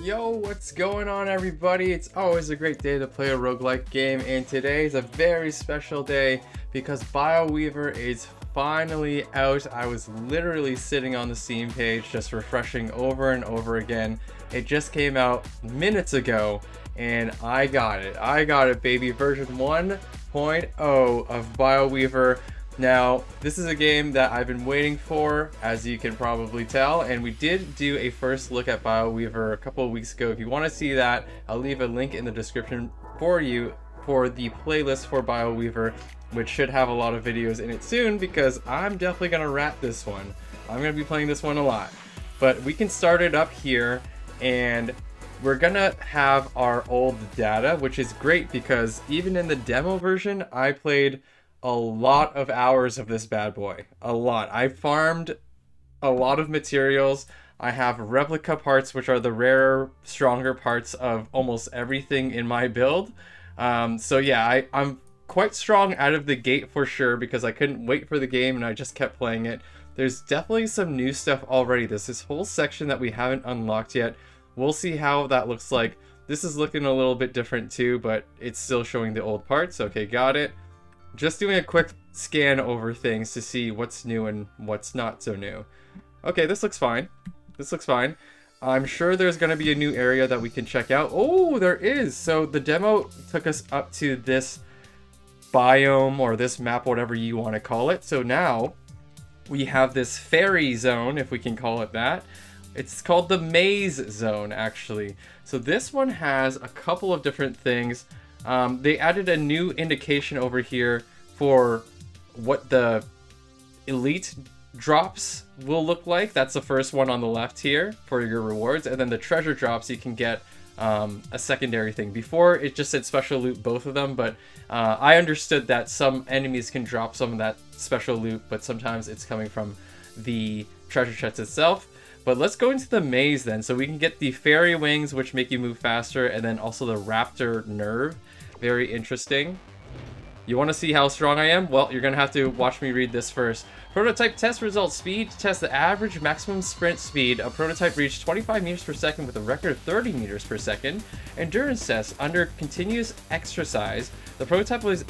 Yo, what's going on everybody? It's always a great day to play a roguelike game, and today is a very special day because Bioweaver is finally out. I was literally sitting on the Steam page just refreshing over and over again. It just came out minutes ago and I got it. I got it, baby. Version 1.0 of Bioweaver. Now, this is a game that I've been waiting for, as you can probably tell, and we did do a first look at Bioweaver a couple of weeks ago. If you want to see that, I'll leave a link in the description for you for the playlist for Bioweaver, which should have a lot of videos in it soon, because I'm definitely going to rat this one. I'm going to be playing this one a lot. But we can start it up here, and we're going to have our old data, which is great, because even in the demo version, I played a lot of hours of this bad boy. A lot. I farmed a lot of materials. I have replica parts, which are the rarer, stronger parts of almost everything in my build. So yeah, I'm quite strong out of the gate for sure, because I couldn't wait for the game and I just kept playing it. There's definitely some new stuff already. There's this whole section that we haven't unlocked yet. We'll see how that looks like. This is looking a little bit different too, but it's still showing the old parts. Okay, got it. Just doing a quick scan over things to see what's new and what's not so new. Okay, this looks fine. This looks fine. I'm sure there's going to be a new area that we can check out. Oh, there is! So the demo took us up to this biome, or this map, whatever you want to call it. So now we have this fairy zone, if we can call it that. It's called the maze zone, actually. So this one has a couple of different things. They added a new indication over here for what the elite drops will look like. That's the first one on the left here for your rewards, and then the treasure drops you can get a secondary thing. Before it just said special loot, both of them, but I understood that some enemies can drop some of that special loot, but sometimes it's coming from the treasure chest itself. But let's go into the maze then, so we can get the fairy wings, which make you move faster, and then also the raptor nerve. Very interesting. You want to see how strong I am? Well, you're going to have to watch me read this first. Prototype test results. Speed to test the average maximum sprint speed. A prototype reached 25 meters per second with a record of 30 meters per second. Endurance test. Under continuous exercise, the prototype was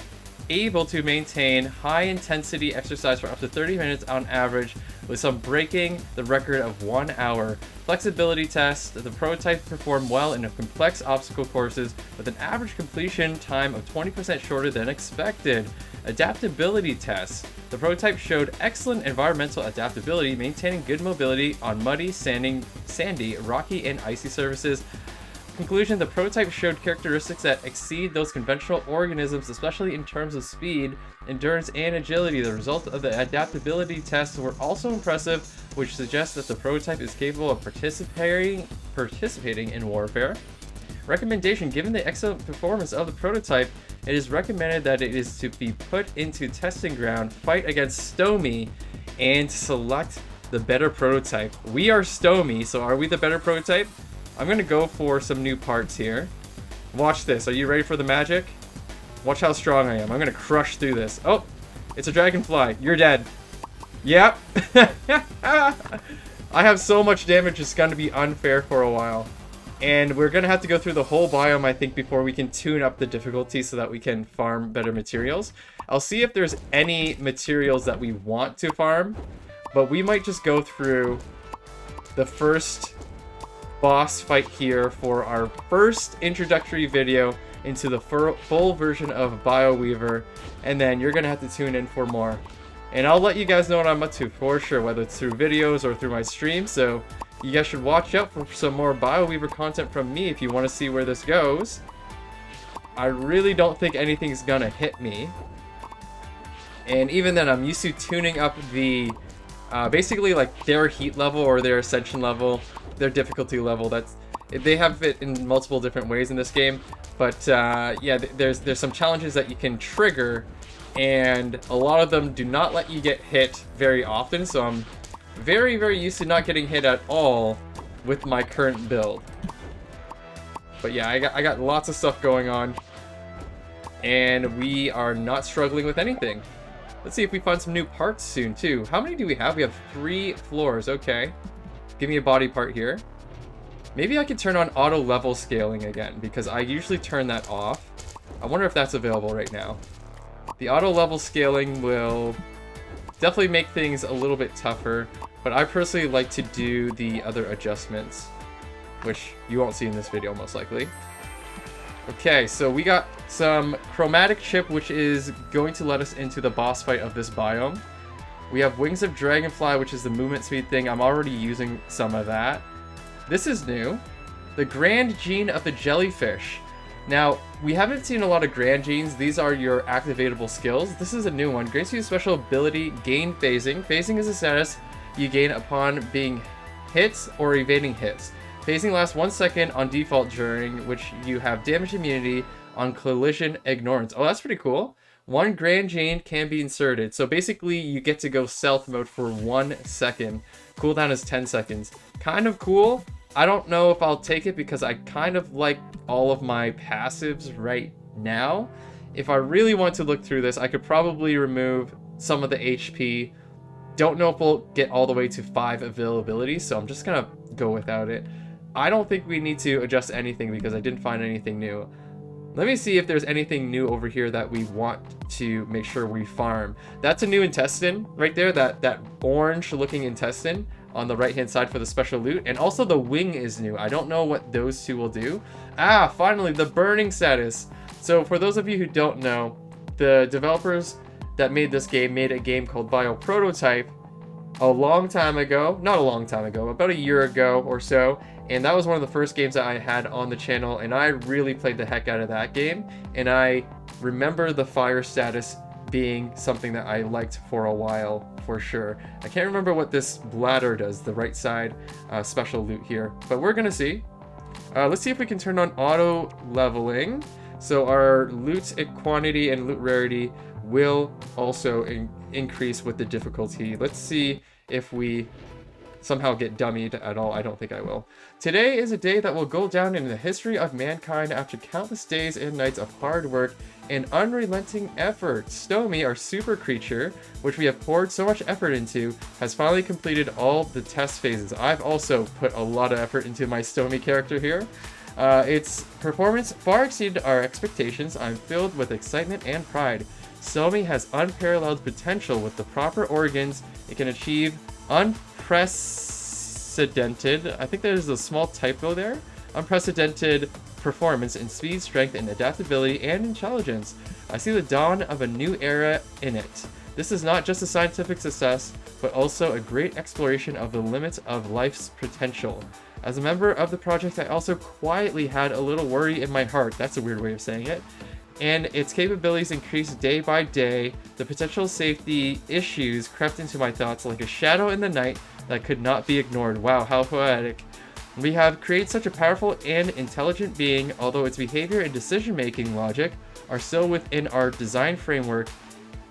able to maintain high intensity exercise for up to 30 minutes on average, with some breaking the record of 1 hour. Flexibility test. The prototype performed well in complex obstacle courses with an average completion time of 20% shorter than expected. Adaptability test. The prototype showed excellent environmental adaptability, maintaining good mobility on muddy, sandy, rocky, and icy surfaces. Conclusion, the prototype showed characteristics that exceed those conventional organisms, especially in terms of speed, endurance, and agility. The results of the adaptability tests were also impressive, which suggests that the prototype is capable of participating in warfare. Recommendation, given the excellent performance of the prototype, it is recommended that it is to be put into testing ground, fight against Stomy, and select the better prototype. We are Stomy, so are we the better prototype? I'm gonna go for some new parts here. Watch this. Are you ready for the magic? Watch how strong I am. I'm gonna crush through this. Oh, it's a dragonfly. You're dead. Yep. I have so much damage, it's gonna be unfair for a while. And we're gonna have to go through the whole biome, I think, before we can tune up the difficulty so that we can farm better materials. I'll see if there's any materials that we want to farm, but we might just go through the first boss fight here for our first introductory video into the full version of Bioweaver, and then you're gonna have to tune in for more. And I'll let you guys know what I'm up to for sure, whether it's through videos or through my stream, so you guys should watch out for some more Bioweaver content from me if you want to see where this goes. I really don't think anything's gonna hit me. And even then, I'm used to tuning up the basically like their heat level or their ascension level, their difficulty level. They have it in multiple different ways in this game, but yeah, there's some challenges that you can trigger, and a lot of them do not let you get hit very often, so I'm very used to not getting hit at all with my current build. But yeah, I got lots of stuff going on, and we are not struggling with anything. Let's see if we find some new parts soon too. How many do we have? We have 3 floors. Okay, give me a body part here. Maybe I could turn on auto level scaling again, because I usually turn that off. I wonder if that's available right now. The auto level scaling will definitely make things a little bit tougher, but I personally like to do the other adjustments, which you won't see in this video most likely. Okay, so we got some chromatic chip, which is going to let us into the boss fight of this biome. We have wings of dragonfly, which is the movement speed thing. I'm already using some of that. This is new. The grand gene of the jellyfish. Now, we haven't seen a lot of grand genes. These are your activatable skills. This is a new one. Grants you a special ability, gain phasing. Phasing is a status you gain upon being hits or evading hits. Phasing lasts 1 second on default, during which you have damage immunity on collision ignorance. Oh, that's pretty cool. 1 grand gene can be inserted. So basically, you get to go stealth mode for 1 second. Cooldown is 10 seconds. Kind of cool. I don't know if I'll take it because I kind of like all of my passives right now. If I really want to look through this, I could probably remove some of the HP. Don't know if we'll get all the way to 5 availability, so I'm just gonna go without it. I don't think we need to adjust anything because I didn't find anything new. Let me see if there's anything new over here that we want to make sure we farm. That's a new intestine right there, that orange looking intestine on the right hand side for the special loot, and also the wing is new. I don't know what those two will do. Ah, finally, the burning status. So for those of you who don't know, the developers that made this game made a game called Bioprototype a long time ago. Not a long time ago, about a year ago or so, and that was one of the first games that I had on the channel, and I really played the heck out of that game, and I remember the fire status being something that I liked for a while, for sure. I can't remember what this bladder does, the right side special loot here, but we're gonna see. Let's see if we can turn on auto leveling. So our loot quantity and loot rarity will also increase with the difficulty. Let's see if we somehow get dummied at all. I don't think I will. Today is a day that will go down in the history of mankind after countless days and nights of hard work and unrelenting effort. Stomy, our super creature, which we have poured so much effort into, has finally completed all the test phases. I've also put a lot of effort into my Stomy character here. Its performance far exceeded our expectations. I'm filled with excitement and pride. Stomy has unparalleled potential. With the proper organs, it can achieve unprecedented, I think there's a small typo there, unprecedented performance in speed, strength, and adaptability and intelligence. I see the dawn of a new era in it. This is not just a scientific success, but also a great exploration of the limits of life's potential. As a member of the project, I also quietly had a little worry in my heart. That's a weird way of saying it. And its capabilities increased day by day. The potential safety issues crept into my thoughts like a shadow in the night that could not be ignored. Wow, how poetic. We have created such a powerful and intelligent being, although its behavior and decision-making logic are still within our design framework,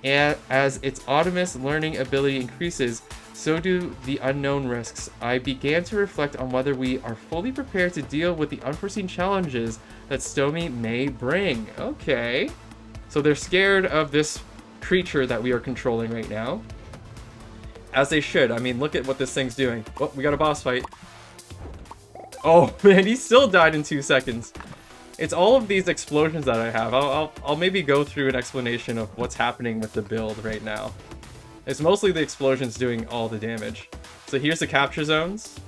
and as its autonomous learning ability increases, so do the unknown risks. I began to reflect on whether we are fully prepared to deal with the unforeseen challenges that Stomy may bring. Okay. So they're scared of this creature that we are controlling right now. As they should. I mean, look at what this thing's doing. Oh, we got a boss fight. Oh, man, he still died in 2 seconds. It's all of these explosions that I have. I'll maybe go through an explanation of what's happening with the build right now. It's mostly the explosions doing all the damage. So here's the capture zones.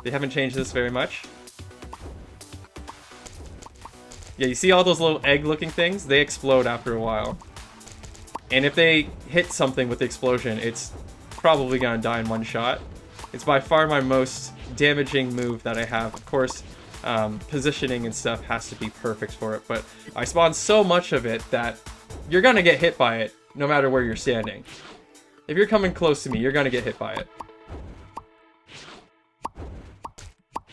They haven't changed this very much. Yeah, you see all those little egg-looking things? They explode after a while. And if they hit something with the explosion, it's probably gonna die in one shot. It's by far my most damaging move that I have. Of course, positioning and stuff has to be perfect for it, but I spawn so much of it that you're gonna get hit by it no matter where you're standing. If you're coming close to me, you're gonna get hit by it.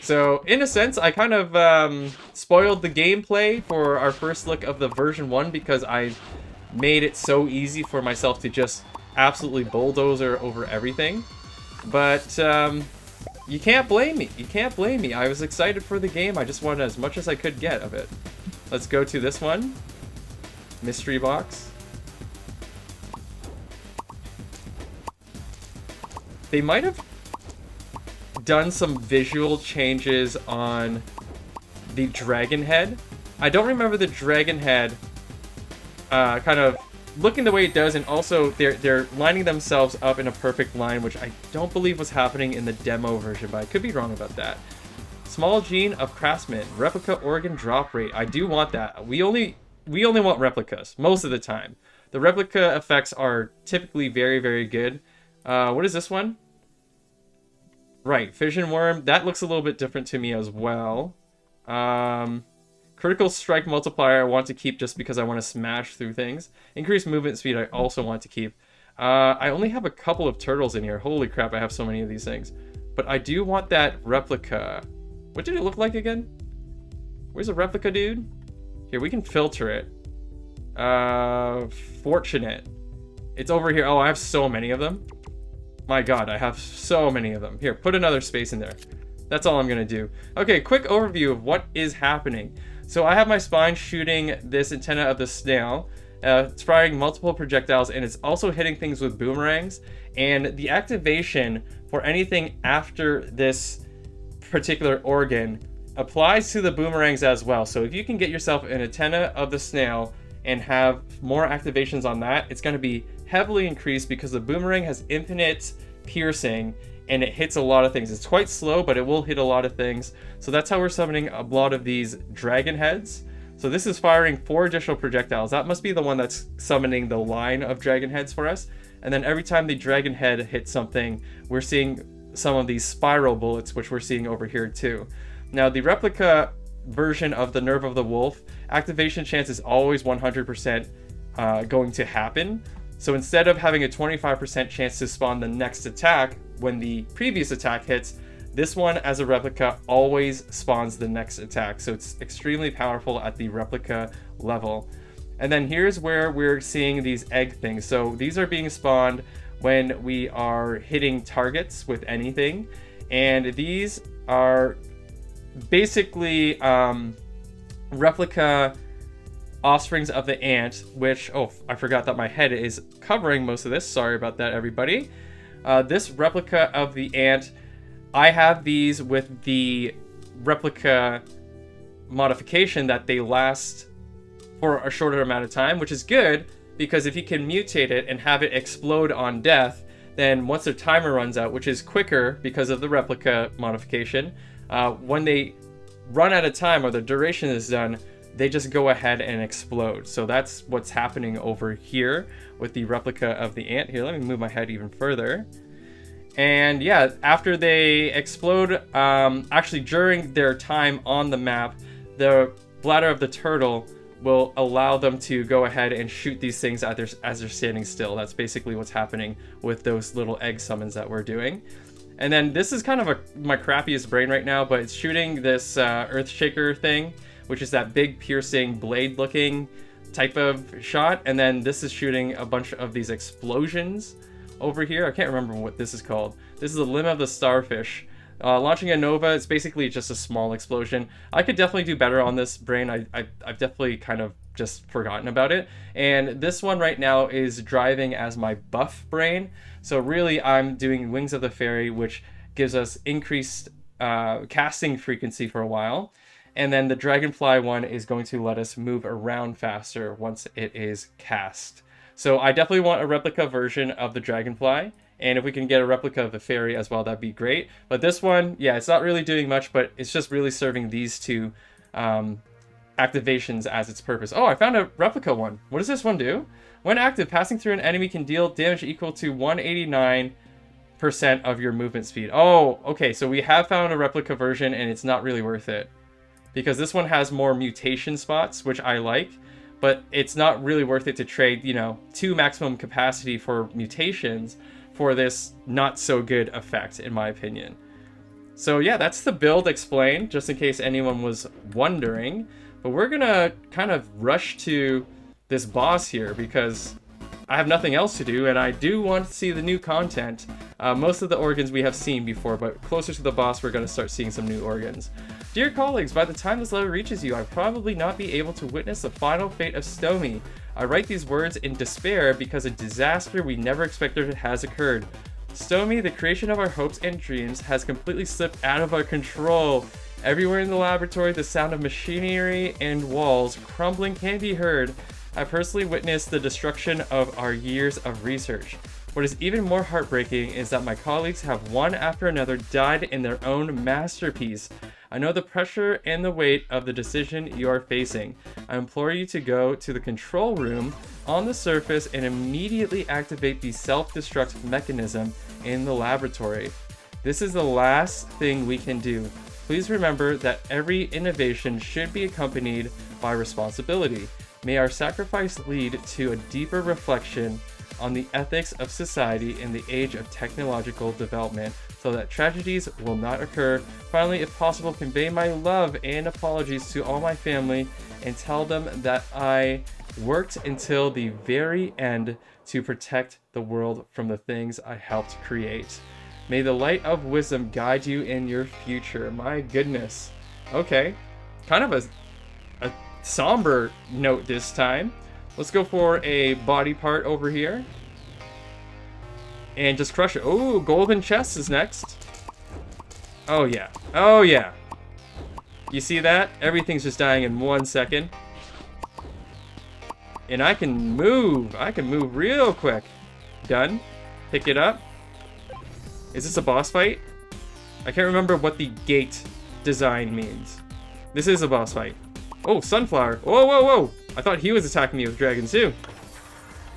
So, in a sense, I kind of spoiled the gameplay for our first look of the version 1 because I made it so easy for myself to just absolutely bulldozer over everything. But you can't blame me. You can't blame me. I was excited for the game. I just wanted as much as I could get of it. Let's go to this one. Mystery box. They might have done some visual changes on the dragon head. I don't remember the dragon head kind of looking the way it does, and also they're lining themselves up in a perfect line, which I don't believe was happening in the demo version, but I could be wrong about that. Small gene of Craftsman, replica organ drop rate. I do want that. We only want replicas most of the time. The replica effects are typically very, very good. What is this one? Right, fission worm. That looks a little bit different to me as well. Critical strike multiplier I want to keep just because I want to smash through things. Increased movement speed I also want to keep. I only have a couple of turtles in here. Holy crap, I have so many of these things. But I do want that replica. What did it look like again? Where's the replica, dude? Here, we can filter it. Fortunate. It's over here. Oh, I have so many of them. My god, I have so many of them. Here, put another space in there. That's all I'm gonna do. Okay, quick overview of what is happening. So I have my spine shooting this antenna of the snail. It's firing multiple projectiles, and it's also hitting things with boomerangs. And the activation for anything after this particular organ applies to the boomerangs as well. So if you can get yourself an antenna of the snail and have more activations on that, it's going to be heavily increased because the boomerang has infinite piercing and it hits a lot of things. It's quite slow, but it will hit a lot of things. So that's how we're summoning a lot of these dragon heads. So this is firing 4 additional projectiles. That must be the one that's summoning the line of dragon heads for us. And then every time the dragon head hits something, we're seeing some of these spiral bullets, which we're seeing over here too. Now the replica version of the Nerve of the Wolf, activation chance is always 100% going to happen. So instead of having a 25% chance to spawn the next attack when the previous attack hits, this one as a replica always spawns the next attack. So it's extremely powerful at the replica level. And then here's where we're seeing these egg things. So these are being spawned when we are hitting targets with anything. And these are basically replica offsprings of the ant, which, oh, I forgot that my head is covering most of this. Sorry about that, everybody. This replica of the ant, I have these with the replica modification that they last for a shorter amount of time, which is good because if you can mutate it and have it explode on death, then once their timer runs out, which is quicker because of the replica modification, when they run out of time or the duration is done, they just go ahead and explode. So that's what's happening over here with the replica of the ant. Here, let me move my head even further. And yeah, after they explode, actually during their time on the map, the bladder of the turtle will allow them to go ahead and shoot these things as they're standing still. That's basically what's happening with those little egg summons that we're doing. And then this is kind of my crappiest brain right now, but it's shooting this Earthshaker thing, which is that big piercing blade looking type of shot. And then this is shooting a bunch of these explosions over here. I can't remember what this is called. This is the limb of the starfish. Launching a nova, it's basically just a small explosion. I could definitely do better on this brain. I've definitely kind of just forgotten about it. And this one right now is driving as my buff brain. So really I'm doing Wings of the Fairy, which gives us increased casting frequency for a while. And then the Dragonfly one is going to let us move around faster once it is cast. So I definitely want a replica version of the Dragonfly. And if we can get a replica of the fairy as well, that'd be great. But this one, yeah, it's not really doing much, but it's just really serving these two activations as its purpose. Oh, I found a replica one. What does this one do? When active, passing through an enemy can deal damage equal to 189% of your movement speed. Oh, okay, so we have found a replica version, and it's not really worth it. Because this one has more mutation spots, which I like. But it's not really worth it to trade, 2 maximum capacity for mutations for this not so good effect, in my opinion. So yeah, that's the build explained, just in case anyone was wondering. But we're gonna kind of rush to this boss here because I have nothing else to do, and I do want to see the new content. Most of the organs we have seen before, but closer to the boss, we're gonna start seeing some new organs. Dear colleagues, by the time this letter reaches you, I'll probably not be able to witness the final fate of Stomy. I write these words in despair because a disaster we never expected has occurred. Stomy, the creation of our hopes and dreams has completely slipped out of our control. Everywhere in the laboratory, the sound of machinery and walls crumbling can be heard. I personally witnessed the destruction of our years of research. What is even more heartbreaking is that my colleagues have one after another died in their own masterpiece. I know the pressure and the weight of the decision you are facing. I implore you to go to the control room on the surface and immediately activate the self-destruct mechanism in the laboratory. This is the last thing we can do. Please remember that every innovation should be accompanied by responsibility. May our sacrifice lead to a deeper reflection on the ethics of society in the age of technological development, so that tragedies will not occur. Finally, if possible, convey my love and apologies to all my family and tell them that I worked until the very end to protect the world from the things I helped create. May the light of wisdom guide you in your future. My goodness. Okay. Kind of a somber note this time. Let's go for a body part over here. And just crush it. Oh, golden chest is next. Oh yeah. Oh yeah. You see that? Everything's just dying in 1 second. And I can move. I can move real quick. Done. Pick it up. Is this a boss fight? I can't remember what the gate design means. This is a boss fight. Oh, sunflower. Whoa, whoa, whoa. I thought he was attacking me with dragons too.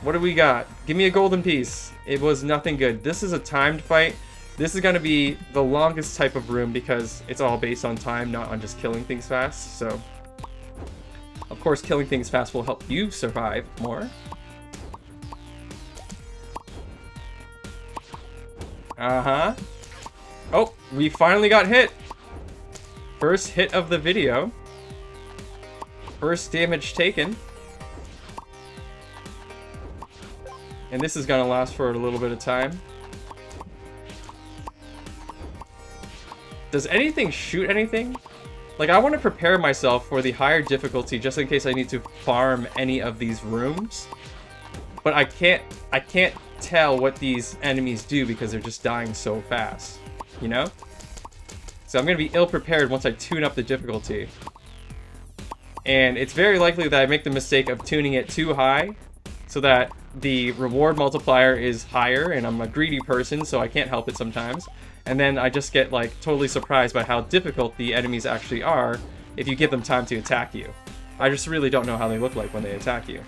What do we got? Give me a golden piece. It was nothing good. This is a timed fight. This is going to be the longest type of room because it's all based on time, not on just killing things fast. So, of course, killing things fast will help you survive more. Uh-huh. Oh, we finally got hit. First hit of the video. First damage taken. And this is gonna last for a little bit of time. Does anything shoot anything? Like, I want to prepare myself for the higher difficulty just in case I need to farm any of these rooms. But I can't tell what these enemies do because they're just dying so fast, you know? So I'm gonna be ill-prepared once I tune up the difficulty. And it's very likely that I make the mistake of tuning it too high so that the reward multiplier is higher, and I'm a greedy person, so I can't help it sometimes. And then I just get, like, totally surprised by how difficult the enemies actually are if you give them time to attack you. I just really don't know how they look like when they attack you.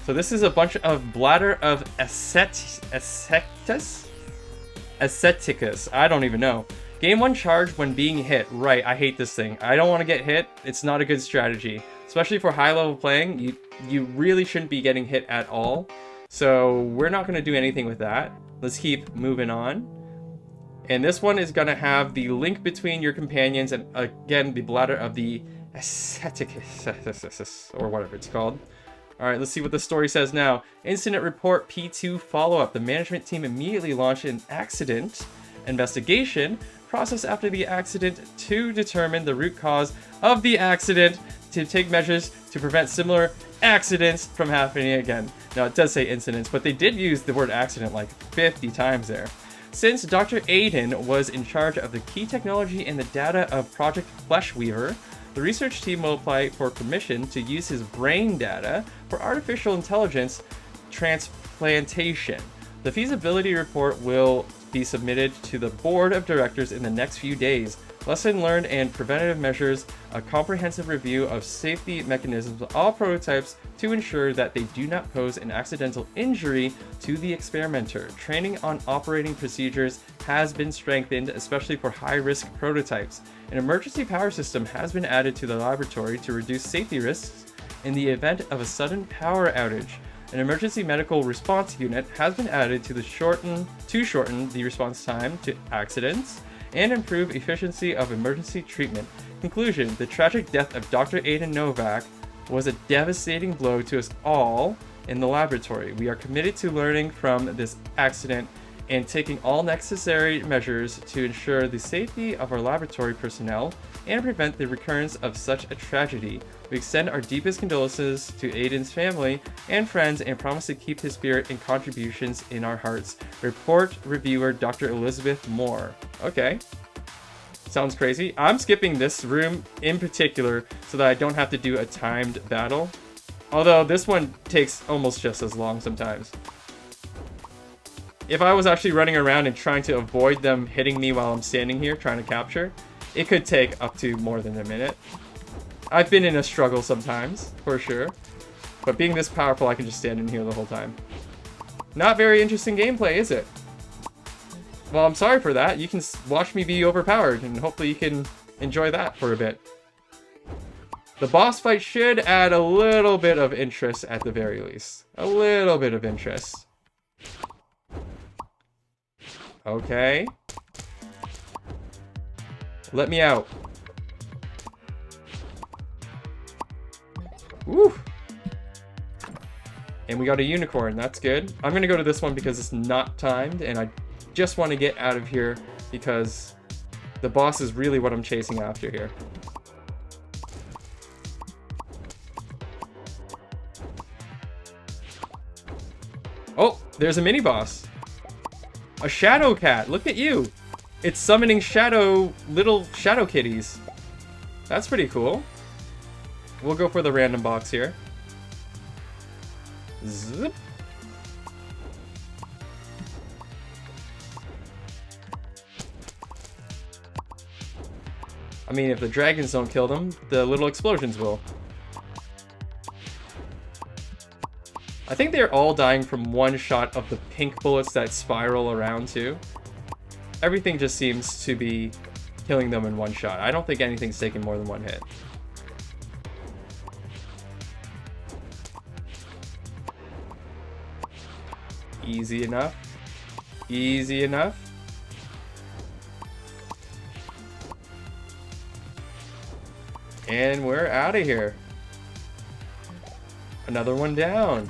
So this is a bunch of bladder of aceticus. I don't even know. Gain 1 charge when being hit. Right, I hate this thing. I don't want to get hit. It's not a good strategy. Especially for high level playing, you really shouldn't be getting hit at all. So we're not going to do anything with that. Let's keep moving on. And this one is going to have the link between your companions and, again, the bladder of the aceticus, or whatever it's called. Alright, let's see what the story says now. Incident report P2 follow-up. The management team immediately launched an accident investigation process after the accident to determine the root cause of the accident to take measures to prevent similar accidents from happening again. Now, it does say incidents, but they did use the word accident like 50 times there. Since Dr. Aiden was in charge of the key technology and the data of Project Fleshweaver, the research team will apply for permission to use his brain data for artificial intelligence transplantation. The feasibility report will be submitted to the board of directors in the next few days. Lesson learned and preventative measures, a comprehensive review of safety mechanisms of all prototypes to ensure that they do not pose an accidental injury to the experimenter. Training on operating procedures has been strengthened, especially for high-risk prototypes. An emergency power system has been added to the laboratory to reduce safety risks in the event of a sudden power outage. An emergency medical response unit has been added to shorten the response time to accidents and improve efficiency of emergency treatment. Conclusion: the tragic death of Dr. Aiden Novak was a devastating blow to us all in the laboratory. We are committed to learning from this accident and taking all necessary measures to ensure the safety of our laboratory personnel and prevent the recurrence of such a tragedy. We extend our deepest condolences to Aiden's family and friends and promise to keep his spirit and contributions in our hearts. Report reviewer Dr. Elizabeth Moore. Okay. Sounds crazy. I'm skipping this room in particular so that I don't have to do a timed battle. Although this one takes almost just as long sometimes. If I was actually running around and trying to avoid them hitting me while I'm standing here trying to capture, it could take up to more than a minute. I've been in a struggle sometimes, for sure. But being this powerful, I can just stand in here the whole time. Not very interesting gameplay, is it? Well, I'm sorry for that. You can watch me be overpowered, and hopefully you can enjoy that for a bit. The boss fight should add a little bit of interest at the very least. A little bit of interest. Okay. Let me out. Woo! And we got a unicorn, that's good. I'm gonna go to this one because it's not timed, and I just want to get out of here because the boss is really what I'm chasing after here. Oh, there's a mini boss. A shadow cat, look at you. It's summoning little shadow kitties. That's pretty cool. We'll go for the random box here. Zip. I mean, if the dragons don't kill them, the little explosions will. I think they're all dying from one shot of the pink bullets that spiral around too. Everything just seems to be killing them in one shot. I don't think anything's taking more than one hit. Easy enough. Easy enough. And we're out of here. Another one down.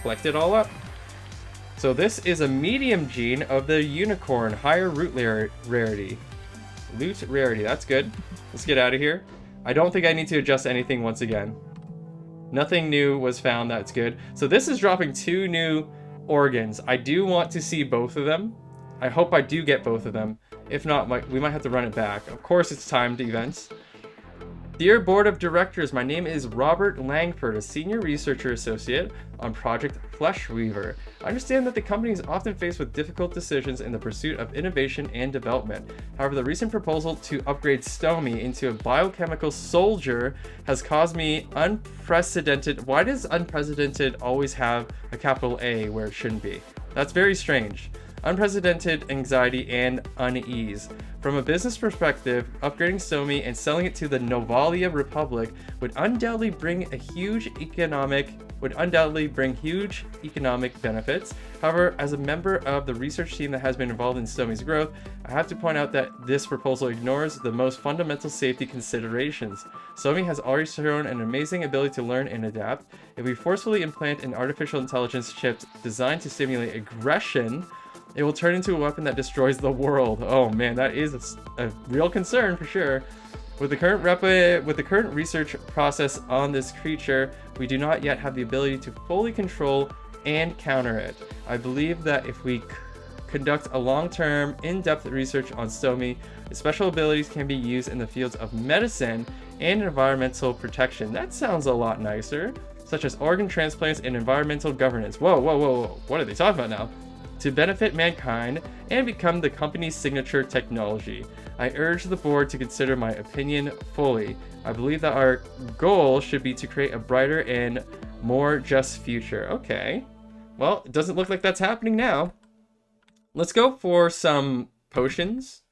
Collect it all up. So this is a medium gene of the unicorn, higher root rarity. Loot rarity, that's good. Let's get out of here. I don't think I need to adjust anything once again. Nothing new was found, that's good. So this is dropping 2 new organs. I do want to see both of them. I hope I do get both of them. If not, we might have to run it back. Of course, it's timed events. Dear Board of Directors, my name is Robert Langford, a Senior Researcher Associate on Project Fleshweaver. I understand that the company is often faced with difficult decisions in the pursuit of innovation and development. However, the recent proposal to upgrade Stomy into a biochemical soldier has caused me unprecedented... Why does unprecedented always have a capital A where it shouldn't be? That's very strange. Unprecedented anxiety and unease. From a business perspective, upgrading Stomy and selling it to the Novalia Republic would undoubtedly bring huge economic benefits. However, as a member of the research team that has been involved in Stomy's growth, I have to point out that this proposal ignores the most fundamental safety considerations. Stomy has already shown an amazing ability to learn and adapt. If we forcefully implant an artificial intelligence chip designed to stimulate aggression, it will turn into a weapon that destroys the world. Oh man, that is a real concern for sure. With the current research process on this creature, we do not yet have the ability to fully control and counter it. I believe that if we conduct a long-term, in-depth research on Stomy, its special abilities can be used in the fields of medicine and environmental protection. That sounds a lot nicer, such as organ transplants and environmental governance. Whoa, whoa, whoa, whoa. What are they talking about now? To benefit mankind and become the company's signature technology. I urge the board to consider my opinion fully. I believe that our goal should be to create a brighter and more just future. Okay. Well, it doesn't look like that's happening now. Let's go for some potions.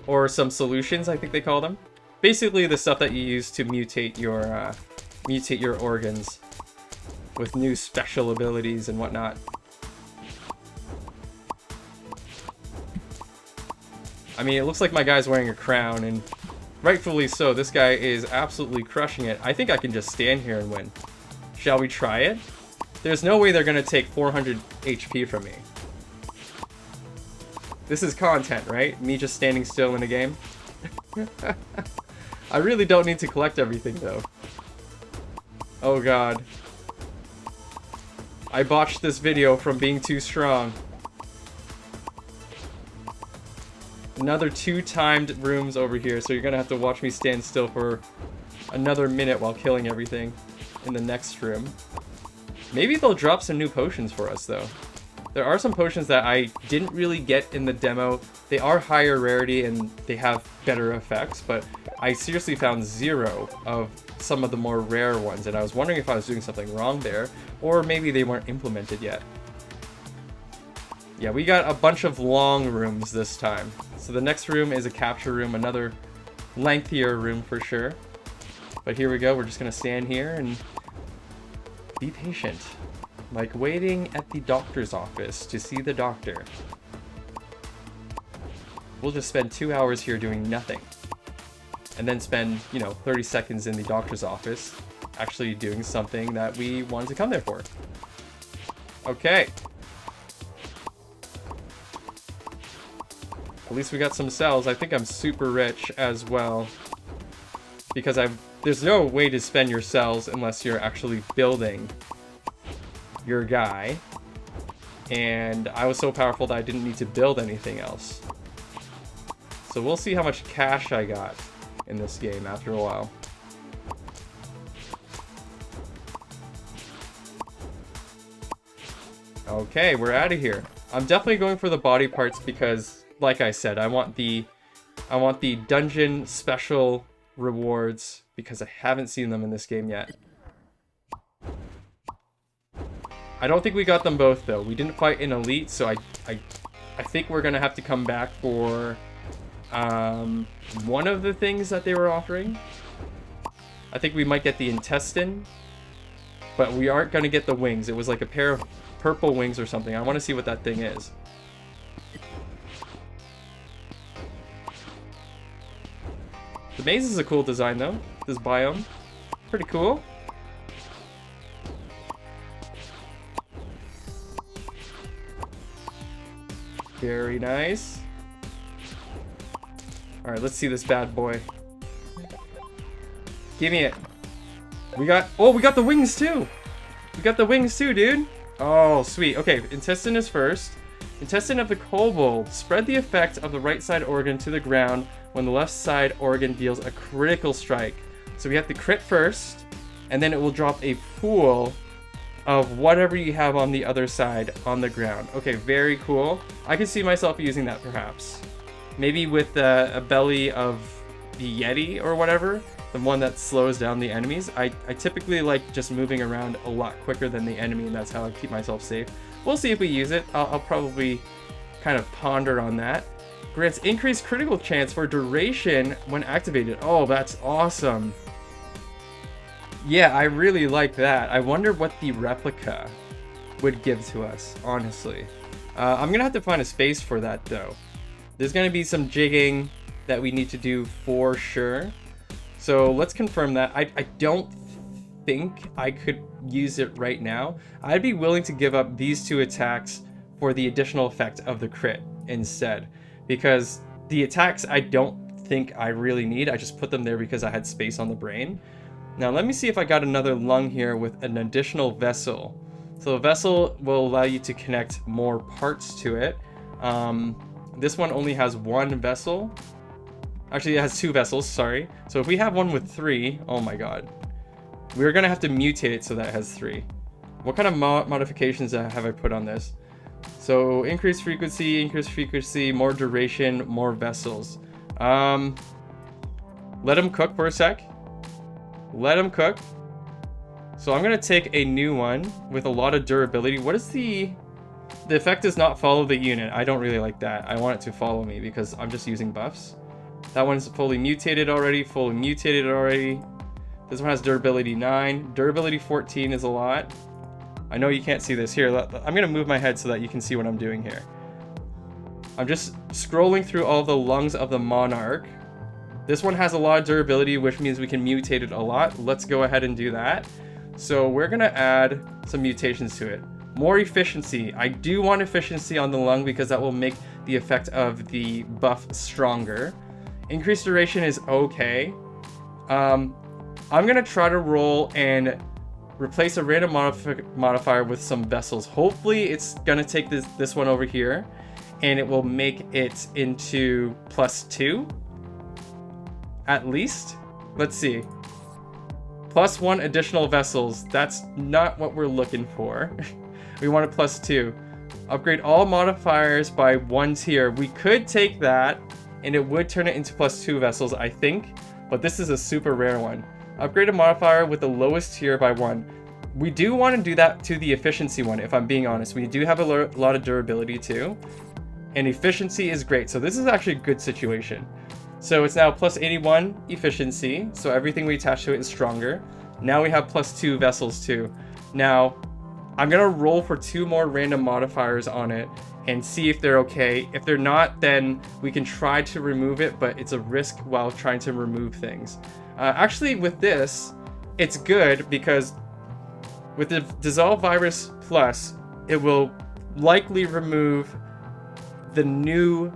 Or some solutions, I think they call them. Basically the stuff that you use to mutate your organs with new special abilities and whatnot. I mean, it looks like my guy's wearing a crown, and rightfully so. This guy is absolutely crushing it. I think I can just stand here and win. Shall we try it? There's no way they're gonna take 400 HP from me. This is content, right? Me just standing still in a game. I really don't need to collect everything though. Oh god. I botched this video from being too strong. Another 2 timed rooms over here, so you're gonna have to watch me stand still for another minute while killing everything in the next room. Maybe they'll drop some new potions for us though. There are some potions that I didn't really get in the demo. They are higher rarity and they have better effects, but I seriously found 0 of some of the more rare ones, and I was wondering if I was doing something wrong there, or maybe they weren't implemented yet. Yeah, we got a bunch of long rooms this time. So the next room is a capture room, another lengthier room for sure. But here we go, we're just gonna stand here and be patient. Like waiting at the doctor's office to see the doctor. We'll just spend 2 hours here doing nothing. And then spend, you know, 30 seconds in the doctor's office actually doing something that we wanted to come there for. Okay. At least we got some cells. I think I'm super rich as well. Because there's no way to spend your cells unless you're actually building your guy. And I was so powerful that I didn't need to build anything else. So we'll see how much cash I got in this game after a while. Okay, we're out of here. I'm definitely going for the body parts because, like I said, I want the dungeon special rewards because I haven't seen them in this game yet. I don't think we got them both though. We didn't fight in Elite, so I think we're gonna have to come back for one of the things that they were offering. I think we might get the intestine, but we aren't gonna get the wings. It was like a pair of purple wings or something. I want to see what that thing is. The maze is a cool design though. This biome, pretty cool. Very nice. Alright, let's see this bad boy. Give me it. We got the wings too! We got the wings too, dude! Oh, sweet. Okay, intestine is first. Intestine of the kobold. Spread the effect of the right side organ to the ground when the left side organ deals a critical strike. So we have to crit first, and then it will drop a pool of whatever you have on the other side on the ground. Okay, very cool. I could see myself using that perhaps. Maybe with a belly of the Yeti or whatever, the one that slows down the enemies. I typically like just moving around a lot quicker than the enemy, and that's how I keep myself safe. We'll see if we use it. I'll probably kind of ponder on that. Grants increased critical chance for duration when activated. Oh, that's awesome. Yeah, I really like that. I wonder what the replica would give to us, honestly. I'm gonna have to find a space for that though. There's gonna be some jigging that we need to do for sure. So let's confirm that. I don't think I could use it right now. I'd be willing to give up these 2 attacks for the additional effect of the crit instead. Because the attacks I don't think I really need. I just put them there because I had space on the brain. Now let me see if I got another lung here with an additional vessel. So a vessel will allow you to connect more parts to it. This one only has 1 vessel. Actually, it has 2 vessels, sorry. So if we have one with 3, oh my god. We're gonna have to mutate it so that it has 3. What kind of modifications have I put on this? So increased frequency, more duration, more vessels. Let them cook for a sec. Let them cook. So I'm gonna take a new one with a lot of durability. What is the effect does not follow the unit. I don't really like that. I want it to follow me because I'm just using buffs. That one's fully mutated already, This one has durability 9. Durability 14 is a lot. I know you can't see this. Here, I'm gonna move my head so that you can see what I'm doing here. I'm just scrolling through all the lungs of the Monarch. This one has a lot of durability, which means we can mutate it a lot. Let's go ahead and do that. So we're gonna add some mutations to it. More efficiency. I do want efficiency on the lung because that will make the effect of the buff stronger. Increased duration is okay. I'm gonna try to roll and replace a random modifier with some vessels. Hopefully it's gonna take this one over here and it will make it into +2 at least. Let's see. +1 additional vessels. That's not what we're looking for. We want a +2. Upgrade all modifiers by 1 tier. We could take that and it would turn it into +2 vessels, I think, but this is a super rare one. Upgrade a modifier with the lowest tier by 1. We do want to do that to the efficiency one, if I'm being honest. We do have a lot of durability too, and efficiency is great. So this is actually a good situation. So it's now +81 efficiency, so everything we attach to it is stronger. Now we have +2 vessels too. Now, I'm gonna roll for 2 more random modifiers on it and see if they're okay. If they're not, then we can try to remove it, but it's a risk while trying to remove things. Actually, with this, it's good because with the Dissolve Virus Plus, it will likely remove the new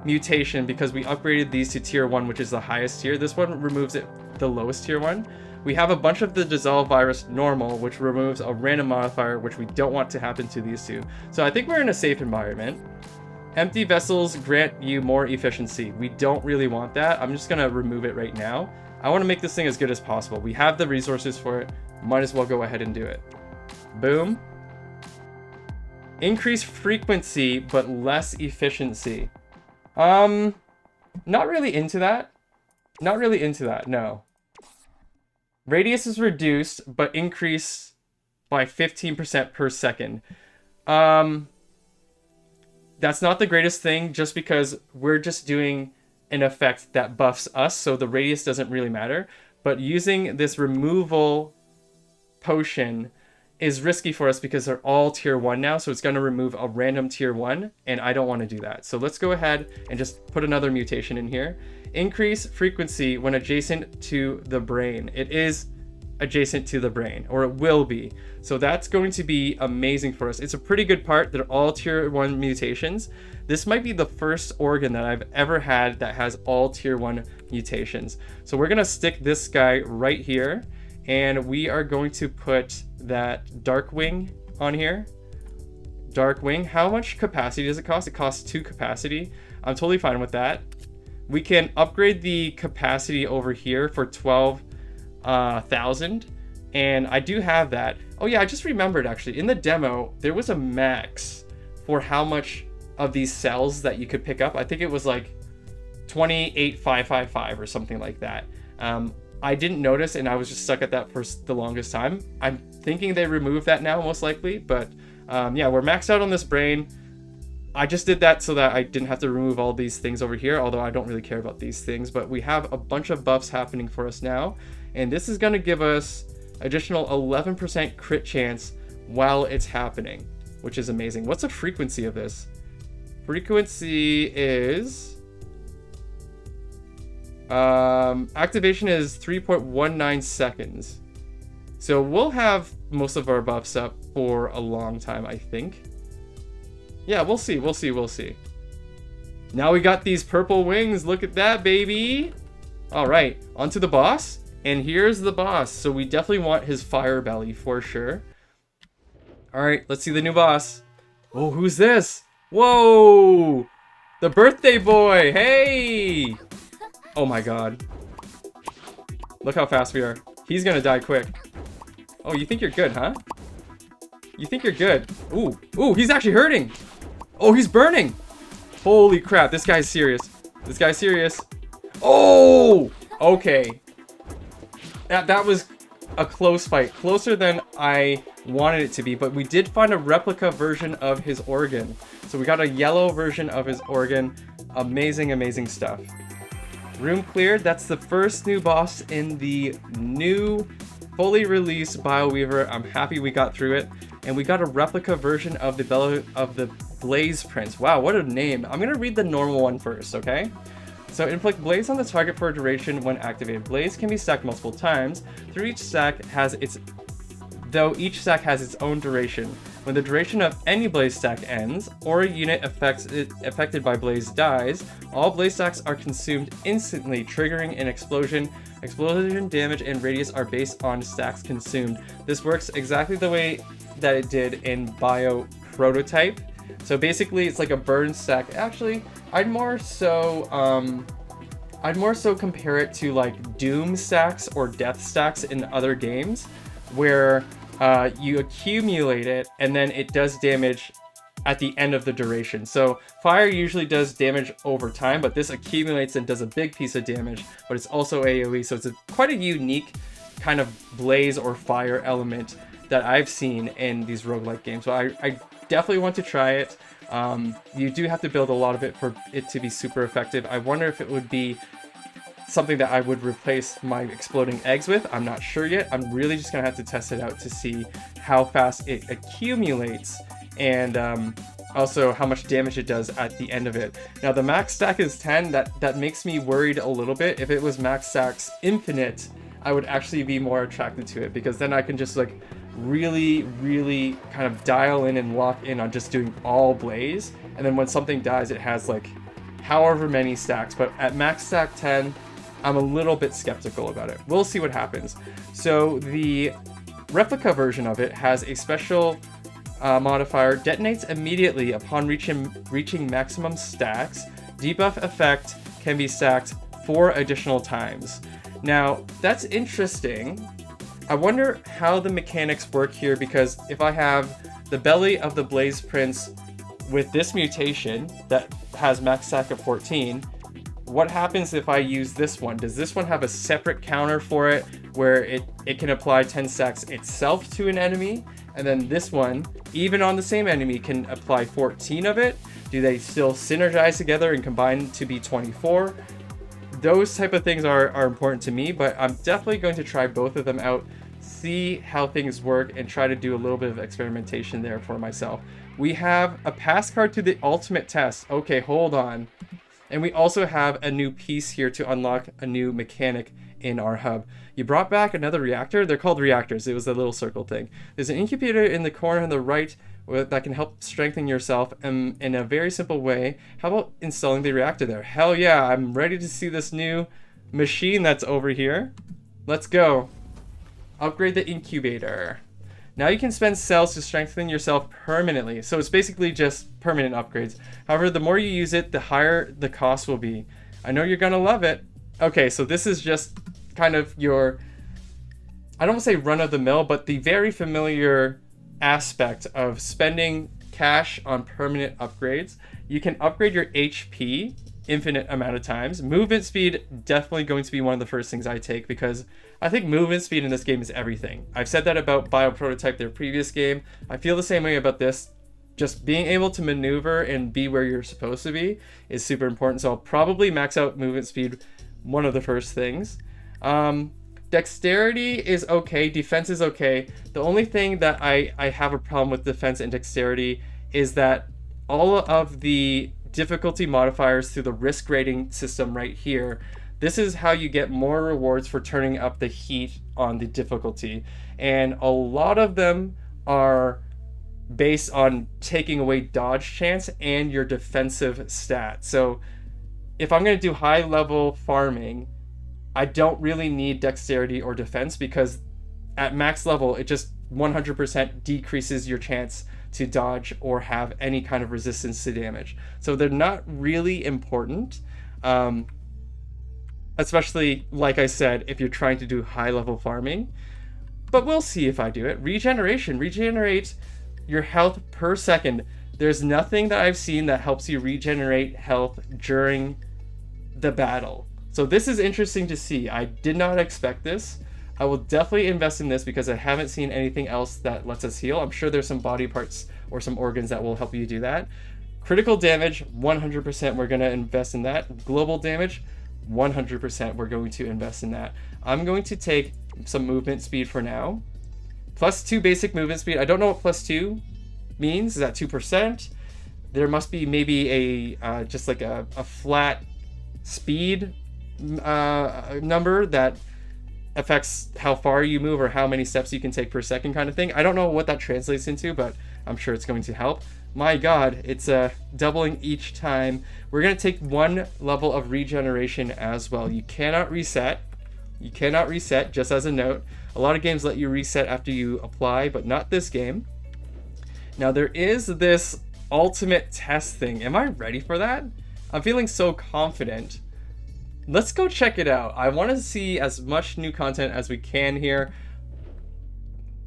mutation because we upgraded these to tier 1, which is the highest tier. This one removes it, the lowest tier one. We have a bunch of the Dissolve Virus Normal, which removes a random modifier, which we don't want to happen to these two. So I think we're in a safe environment. Empty vessels grant you more efficiency. We don't really want that. I'm just gonna remove it right now. I want to make this thing as good as possible. We have the resources for it. Might as well go ahead and do it. Boom. Increase frequency, but less efficiency. Not really into that. Not really into that, no. Radius is reduced, but increased by 15% per second. That's not the greatest thing, just because we're just doing an effect that buffs us, so the radius doesn't really matter. But using this removal potion is risky for us because they're all tier 1 now, so it's going to remove a random tier 1, and I don't want to do that. So let's go ahead and just put another mutation in here. Increase frequency when adjacent to the brain. It is adjacent to the brain, or it will be. So that's going to be amazing for us. It's a pretty good part. They're all tier 1 mutations. This might be the first organ that I've ever had that has all tier 1 mutations. So we're going to stick this guy right here, and we are going to put that Darkwing on here. Darkwing. How much capacity does it cost? It costs 2 capacity. I'm totally fine with that. We can upgrade the capacity over here for 12,000, and I do have that. Oh yeah, I just remembered actually, in the demo, there was a max for how much of these cells that you could pick up. I think it was like 28,555 or something like that. I didn't notice, and I was just stuck at that for the longest time. I'm thinking they removed that now, most likely, but yeah, we're maxed out on this brain. I just did that so that I didn't have to remove all these things over here, although I don't really care about these things, but we have a bunch of buffs happening for us now, and this is going to give us additional 11% crit chance while it's happening, which is amazing. What's the frequency of this? Frequency is... activation is 3.19 seconds. So we'll have most of our buffs up for a long time, I think. Yeah, we'll see. Now we got these purple wings. Look at that, baby. All right, on to the boss. And here's the boss. So we definitely want his fire belly for sure. All right, let's see the new boss. Oh, who's this? Whoa, the birthday boy. Hey. Oh my god. Look how fast we are. He's gonna die quick. Oh, you think you're good, huh? You think you're good. Ooh, ooh, he's actually hurting. Oh, he's burning. Holy crap, this guy's serious. This guy's serious. Oh, okay. That was a close fight. Closer than I wanted it to be, but we did find a replica version of his organ. So we got a yellow version of his organ. Amazing, amazing stuff. Room cleared. That's the first new boss in the new fully released Bioweaver. I'm happy we got through it. And we got a replica version of the Blaze Prince. Wow, what a name. I'm gonna read the normal one first, okay? So inflict Blaze on the target for a duration when activated. Blaze can be stacked multiple times. Through each stack has its though each stack has its own duration. When the duration of any blaze stack ends, or a unit affected by blaze dies, all blaze stacks are consumed instantly, triggering an explosion. Explosion damage and radius are based on stacks consumed. This works exactly the way that it did in Bio Prototype. So basically, it's like a burn stack. Actually, I'd more so compare it to like Doom stacks or Death stacks in other games, where you accumulate it and then it does damage at the end of the duration. So fire usually does damage over time, but this accumulates and does a big piece of damage, but it's also AoE, so it's quite a unique kind of blaze or fire element that I've seen in these roguelike games. So I definitely want to try it. You do have to build a lot of it for it to be super effective. I wonder if it would be something that I would replace my exploding eggs with. I'm not sure yet. I'm really just gonna have to test it out to see how fast it accumulates, and also how much damage it does at the end of it. Now the max stack is 10. That makes me worried a little bit. If it was max stacks infinite, I would actually be more attracted to it, because then I can just like really kind of dial in and lock in on just doing all blaze, and then when something dies it has like however many stacks. But at max stack 10, I'm a little bit skeptical about it. We'll see what happens. So the replica version of it has a special modifier, detonates immediately upon reaching maximum stacks. Debuff effect can be stacked 4 additional times. Now that's interesting. I wonder how the mechanics work here, because if I have the belly of the Blaze Prince with this mutation that has max stack of 14, what happens if I use this one? Does this one have a separate counter for it where it can apply 10 stacks itself to an enemy? And then this one, even on the same enemy, can apply 14 of it? Do they still synergize together and combine to be 24? Those type of things are important to me, but I'm definitely going to try both of them out, see how things work, and try to do a little bit of experimentation there for myself. We have a pass card to the ultimate test. Okay, hold on. And we also have a new piece here to unlock a new mechanic in our hub. You brought back another reactor. They're called reactors. It was a little circle thing. There's an incubator in the corner on the right that can help strengthen yourself in a very simple way. How about installing the reactor there? Hell yeah, I'm ready to see this new machine that's over here. Let's go. Upgrade the incubator. Now you can spend cells to strengthen yourself permanently. So it's basically just permanent upgrades. However, the more you use it, the higher the cost will be. I know you're gonna love it. Okay, so this is just kind of your, I don't want to say run-of-the-mill, but the very familiar aspect of spending cash on permanent upgrades. You can upgrade your HP infinite amount of times. Movement speed, definitely going to be one of the first things I take, because I think movement speed in this game is everything. I've said that about Bio Prototype, their previous game. I feel the same way about this. Just being able to maneuver and be where you're supposed to be is super important. So I'll probably max out movement speed, one of the first things. Dexterity is okay, defense is okay. The only thing that I have a problem with defense and dexterity is that all of the difficulty modifiers through the risk rating system right here, this is how you get more rewards for turning up the heat on the difficulty. And a lot of them are based on taking away dodge chance and your defensive stat. So if I'm going to do high level farming, I don't really need dexterity or defense, because at max level, it just 100% decreases your chance to dodge or have any kind of resistance to damage. So they're not really important, especially, like I said, if you're trying to do high level farming. But we'll see if I do it. Regeneration. Regenerate your health per second. There's nothing that I've seen that helps you regenerate health during the battle. So this is interesting to see. I did not expect this. I will definitely invest in this because I haven't seen anything else that lets us heal. I'm sure there's some body parts or some organs that will help you do that. Critical damage, 100% we're going to invest in that. Global damage, 100% we're going to invest in that. I'm going to take some movement speed for now. +2 basic movement speed. I don't know what +2 means. Is that 2%? There must be maybe a just like a flat speed number that affects how far you move or how many steps you can take per second kind of thing. I don't know what that translates into, but I'm sure it's going to help. My god, it's doubling each time. We're going to take 1 level of regeneration as well. You cannot reset. You cannot reset, just as a note. A lot of games let you reset after you apply, but not this game. Now there is this ultimate test thing. Am I ready for that? I'm feeling so confident. Let's go check it out. I want to see as much new content as we can here.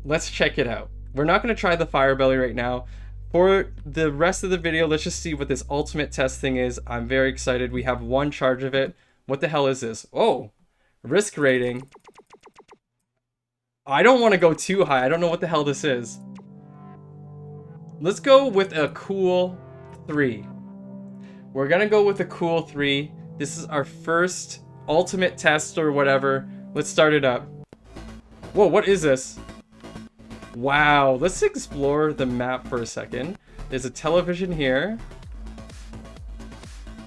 Let's check it out. We're not going to try the fire belly right now. For the rest of the video, let's just see what this ultimate test thing is. I'm very excited. We have 1 charge of it. What the hell is this? Oh, risk rating. I don't want to go too high. I don't know what the hell this is. Let's go with a cool 3. We're going to go with a cool 3. This is our first ultimate test or whatever. Let's start it up. Whoa, what is this? Wow, let's explore the map for a second. There's a television here.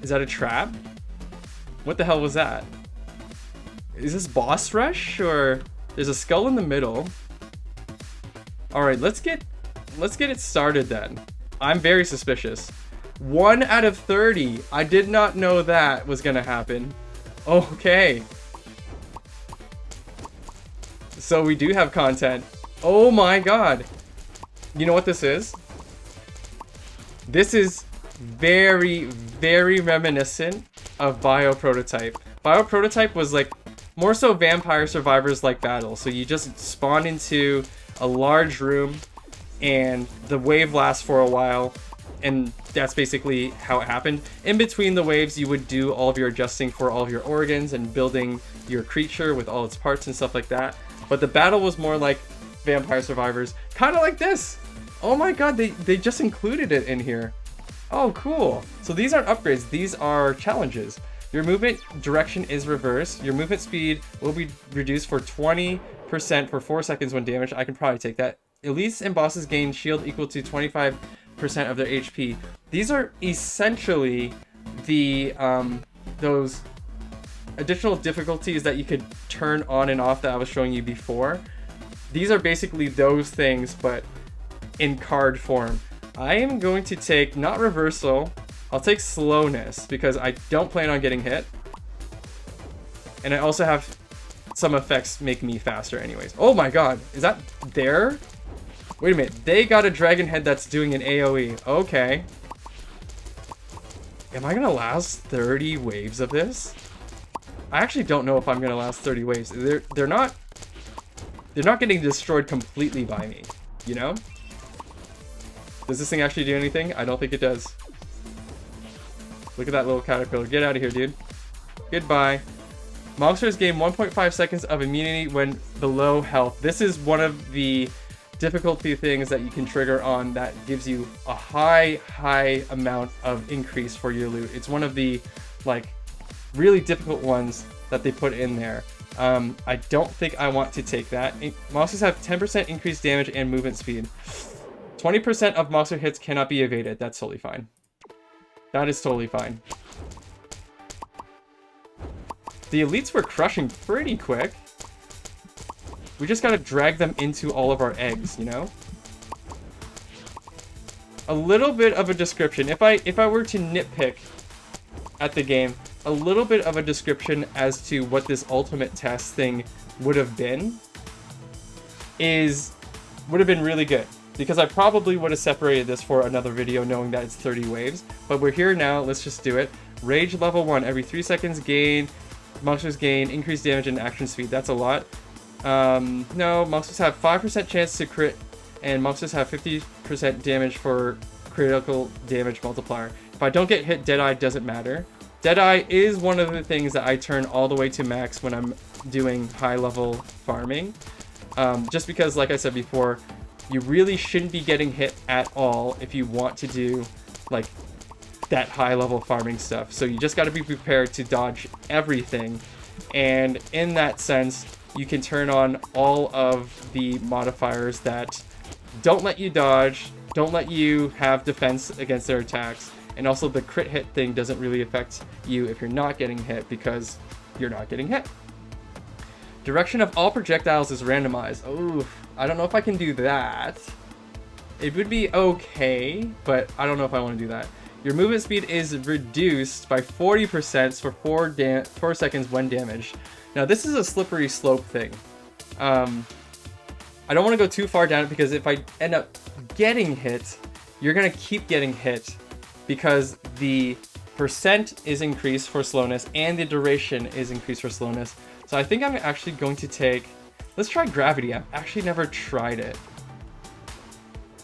Is that a trap? What the hell was that? Is this boss rush or there's a skull in the middle? All right, let's get it started then. I'm very suspicious. 1 out of 30. I did not know that was gonna happen. Okay. So we do have content. Oh my god. You know what this is? This is very, very reminiscent of Bioprototype. Bioprototype was like more so Vampire Survivors like battle. So you just spawn into a large room and the wave lasts for a while, and that's basically how it happened. In between the waves, you would do all of your adjusting for all of your organs and building your creature with all its parts and stuff like that. But the battle was more like Vampire Survivors, kind of like this. Oh my god, they just included it in here. Oh, cool. So these aren't upgrades, these are challenges. Your movement direction is reversed. Your movement speed will be reduced for 20% for 4 seconds when damaged. I can probably take that. Elites and bosses gain shield equal to 25% of their HP. These are essentially the those additional difficulties that you could turn on and off that I was showing you before. These are basically those things, but in card form. I am going to take, not reversal, I'll take slowness, because I don't plan on getting hit. And I also have some effects make me faster anyways. Oh my god, is that there? Wait a minute, they got a dragon head that's doing an AoE. Okay. Am I gonna last 30 waves of this? I actually don't know if I'm gonna last 30 waves. They're not getting destroyed completely by me, you know? Does this thing actually do anything? I don't think it does. Look at that little caterpillar. Get out of here, dude. Goodbye. Monsters gain 1.5 seconds of immunity when below health. This is one of the difficulty things that you can trigger on that gives you a high amount of increase for your loot. It's one of the, like, really difficult ones that they put in there. I don't think I want to take that. Monsters have 10% increased damage and movement speed. 20% of monster hits cannot be evaded. That's totally fine. That is totally fine. The elites were crushing pretty quick. We just gotta drag them into all of our eggs, you know? A little bit of a description. If I were to nitpick at the game, a little bit of a description as to what this ultimate test thing would have been would have been really good, because I probably would have separated this for another video knowing that it's 30 waves, but we're here now. Let's just do it. Rage level 1, every 3 seconds monsters gain increased damage and action speed. That's a lot. No, monsters have 5% chance to crit, and monsters have 50% damage for critical damage multiplier. If I don't get hit, Deadeye doesn't matter. Deadeye is one of the things that I turn all the way to max when I'm doing high level farming. Just because, like I said before, you really shouldn't be getting hit at all if you want to do like that high level farming stuff. So you just got to be prepared to dodge everything. And in that sense, you can turn on all of the modifiers that don't let you dodge, don't let you have defense against their attacks. And also the crit hit thing doesn't really affect you if you're not getting hit, because you're not getting hit. Direction of all projectiles is randomized. Oh, I don't know if I can do that. It would be okay, but I don't know if I want to do that. Your movement speed is reduced by 40% for 4 seconds when damaged. Now this is a slippery slope thing. I don't want to go too far down it because if I end up getting hit, you're going to keep getting hit because the percent is increased for slowness and the duration is increased for slowness. So I think I'm actually going to take... Let's try gravity. I've actually never tried it.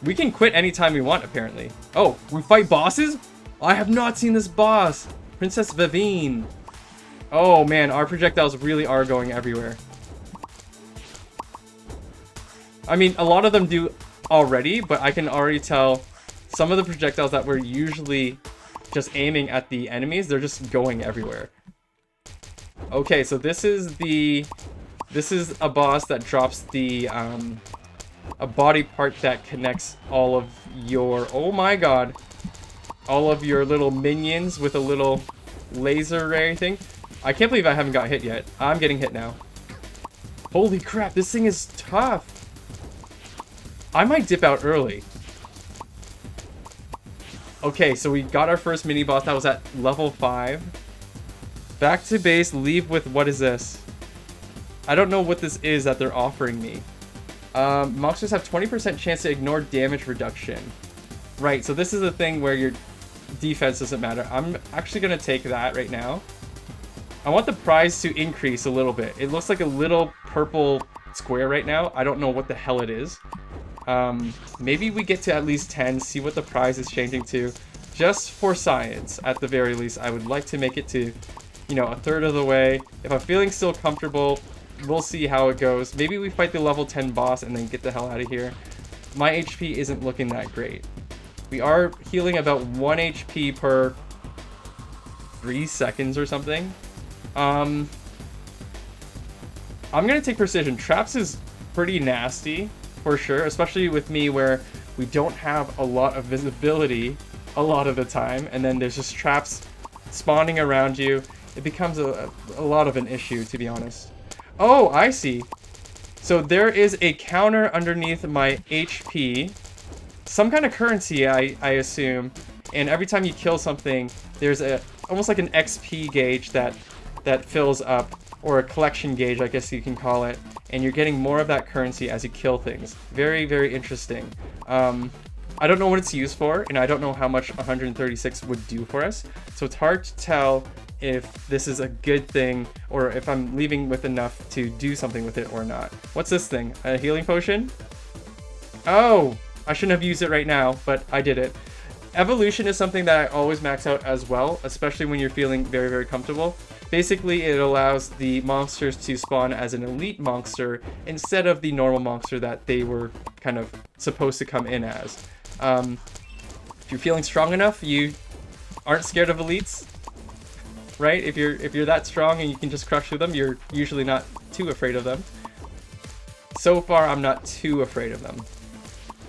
We can quit anytime we want, apparently. Oh, we fight bosses? I have not seen this boss. Princess Vivine. Oh man, our projectiles really are going everywhere. I mean, a lot of them do already, but I can already tell some of the projectiles that we're usually just aiming at the enemies, they're just going everywhere. Okay, so this is a boss that drops the a body part that connects all of your, oh my god, all of your little minions with a little laser ray thing. I can't believe I haven't got hit yet. I'm getting hit now. Holy crap, this thing is tough. I might dip out early. Okay, so we got our first mini boss. That was at level 5. Back to base, leave with, what is this? I don't know what this is that they're offering me. Monsters have 20% chance to ignore damage reduction. Right, so this is a thing where your defense doesn't matter. I'm actually going to take that right now. I want the prize to increase a little bit. It looks like a little purple square right now. I don't know what the hell it is. Maybe we get to at least 10, see what the prize is changing to. Just for science, at the very least, I would like to make it to, you know, a third of the way. If I'm feeling still comfortable, we'll see how it goes. Maybe we fight the level 10 boss and then get the hell out of here. My HP isn't looking that great. We are healing about 1 HP per 3 seconds or something. I'm gonna take precision. Traps is pretty nasty, for sure, especially with me where we don't have a lot of visibility a lot of the time, and then there's just traps spawning around you. It becomes a lot of an issue, to be honest. Oh, I see. So there is a counter underneath my HP. Some kind of currency, I assume. And every time you kill something, there's almost like an XP gauge that fills up, or a collection gauge, I guess you can call it. And you're getting more of that currency as you kill things. Very, very interesting. I don't know what it's used for, and I don't know how much 136 would do for us. So it's hard to tell if this is a good thing, or if I'm leaving with enough to do something with it or not. What's this thing? A healing potion? Oh, I shouldn't have used it right now, but I did it. Evolution is something that I always max out as well, especially when you're feeling very, very comfortable. Basically, it allows the monsters to spawn as an elite monster instead of the normal monster that they were kind of supposed to come in as. If you're feeling strong enough, you aren't scared of elites, right? If you're that strong and you can just crush through them, you're usually not too afraid of them. So far, I'm not too afraid of them.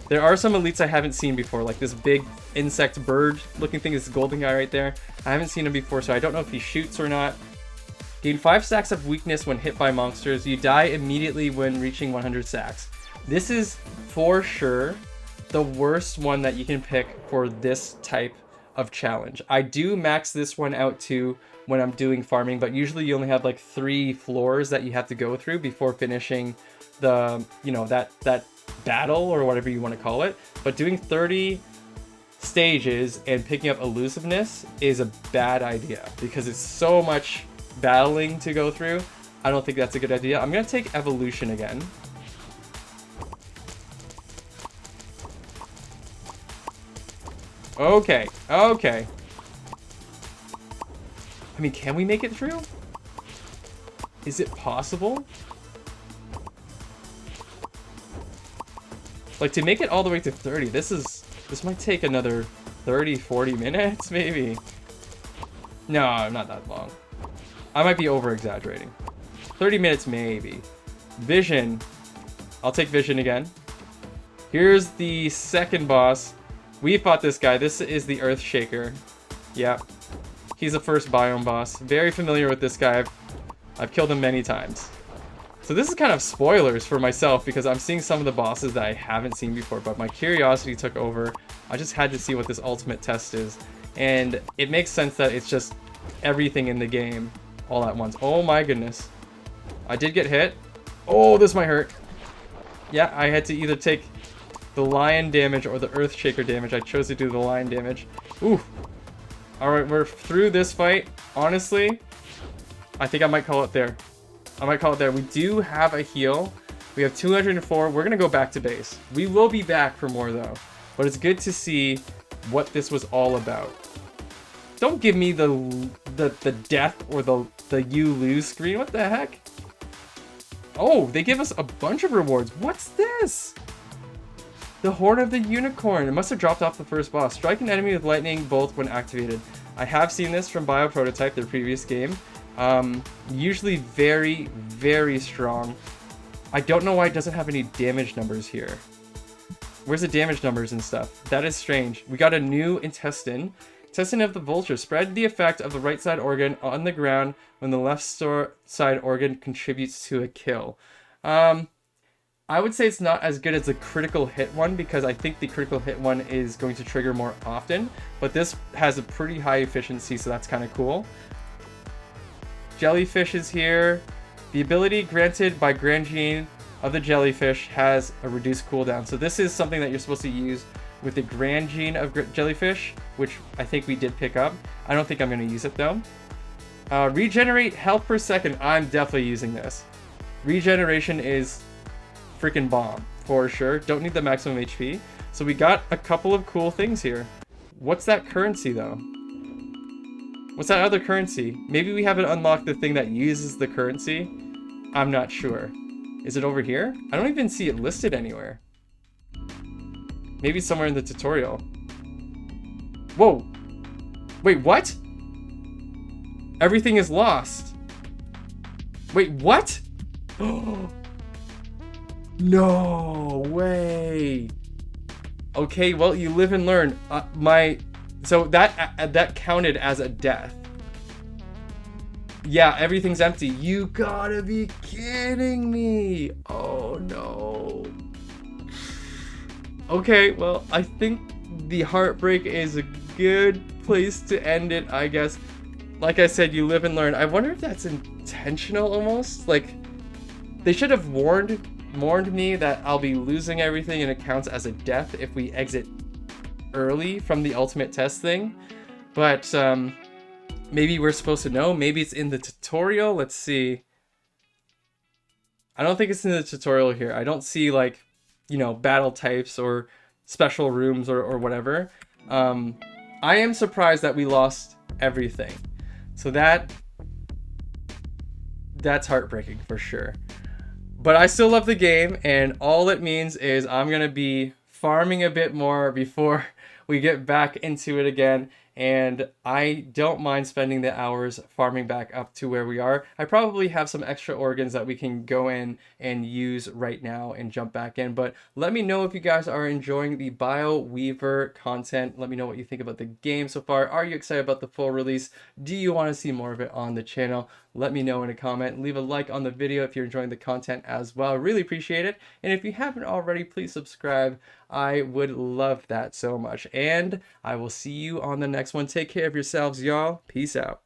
There are some elites I haven't seen before, like this big insect bird looking thing, this golden guy right there. I haven't seen him before, so I don't know if he shoots or not. Gain 5 stacks of weakness when hit by monsters. You die immediately when reaching 100 stacks. This is for sure the worst one that you can pick for this type of challenge. I do max this one out too when I'm doing farming, but usually you only have like 3 floors that you have to go through before finishing the, you know, that battle or whatever you want to call it. But doing 30 stages and picking up elusiveness is a bad idea because it's so much battling to go through. I don't think that's a good idea. I'm gonna take evolution again. Okay. I mean, can we make it through? Is it possible? Like, to make it all the way to 30, this might take another 30, 40 minutes, maybe. No, not that long. I might be over-exaggerating. 30 minutes, maybe. Vision. I'll take Vision again. Here's the second boss. We fought this guy. This is the Earth Shaker. Yep. He's the first biome boss. Very familiar with this guy. I've killed him many times. So this is kind of spoilers for myself because I'm seeing some of the bosses that I haven't seen before, but my curiosity took over. I just had to see what this ultimate test is. And it makes sense that it's just everything in the game all at once. Oh my goodness. I did get hit. Oh, this might hurt. Yeah, I had to either take the lion damage or the earth shaker damage. I chose to do the lion damage. Ooh. Alright, we're through this fight. Honestly, I think I might call it there. I might call it there. We do have a heal. We have 204. We're going to go back to base. We will be back for more though. But it's good to see what this was all about. Don't give me the death or the you lose screen. What the heck? Oh, they give us a bunch of rewards. What's this? The Horn of the Unicorn. It must have dropped off the first boss. Strike an enemy with lightning bolt when activated. I have seen this from Bio Prototype, their previous game. Usually very, very strong. I don't know why it doesn't have any damage numbers here. Where's the damage numbers and stuff? That is strange. We got a new intestine. Intestine of the Vulture. Spread the effect of the right side organ on the ground when the left side organ contributes to a kill. I would say it's not as good as the critical hit one because I think the critical hit one is going to trigger more often. But this has a pretty high efficiency, so that's kind of cool. Jellyfish is here. The ability granted by Grand Gene of the jellyfish has a reduced cooldown. So this is something that you're supposed to use with the Grand Gene of jellyfish, which I think we did pick up. I don't think I'm going to use it though. Regenerate health per second. I'm definitely using this. Regeneration is freaking bomb for sure. Don't need the maximum HP. So we got a couple of cool things here. What's that currency though? What's that other currency? Maybe we haven't unlocked the thing that uses the currency. I'm not sure. Is it over here? I don't even see it listed anywhere. Maybe somewhere in the tutorial. Whoa. Wait, what? Everything is lost. Wait, what? No way. Okay, well, you live and learn. So that counted as a death. Yeah, everything's empty. You gotta be kidding me. Oh no. Okay, well, I think the heartbreak is a good place to end it, I guess. Like I said, you live and learn. I wonder if that's intentional almost. Like, they should have warned me that I'll be losing everything and it counts as a death if we exit early from the ultimate test thing. But maybe we're supposed to know. Maybe it's in the tutorial. Let's see. I don't think it's in the tutorial here. I don't see, like, you know, battle types or special rooms or whatever. I am surprised that we lost everything. So that's heartbreaking for sure. But I still love the game, and all it means is I'm going to be farming a bit more before we get back into it again. And I don't mind spending the hours farming back up to where we are. I probably have some extra organs that we can go in and use right now and jump back in. But let me know if you guys are enjoying the Bioweaver content. Let me know what you think about the game so far. Are you excited about the full release? Do you want to see more of it on the channel? Let me know in a comment. Leave a like on the video if you're enjoying the content as well. Really appreciate it. And if you haven't already, please subscribe. I would love that so much. And I will see you on the next one. Take care of yourselves, y'all. Peace out.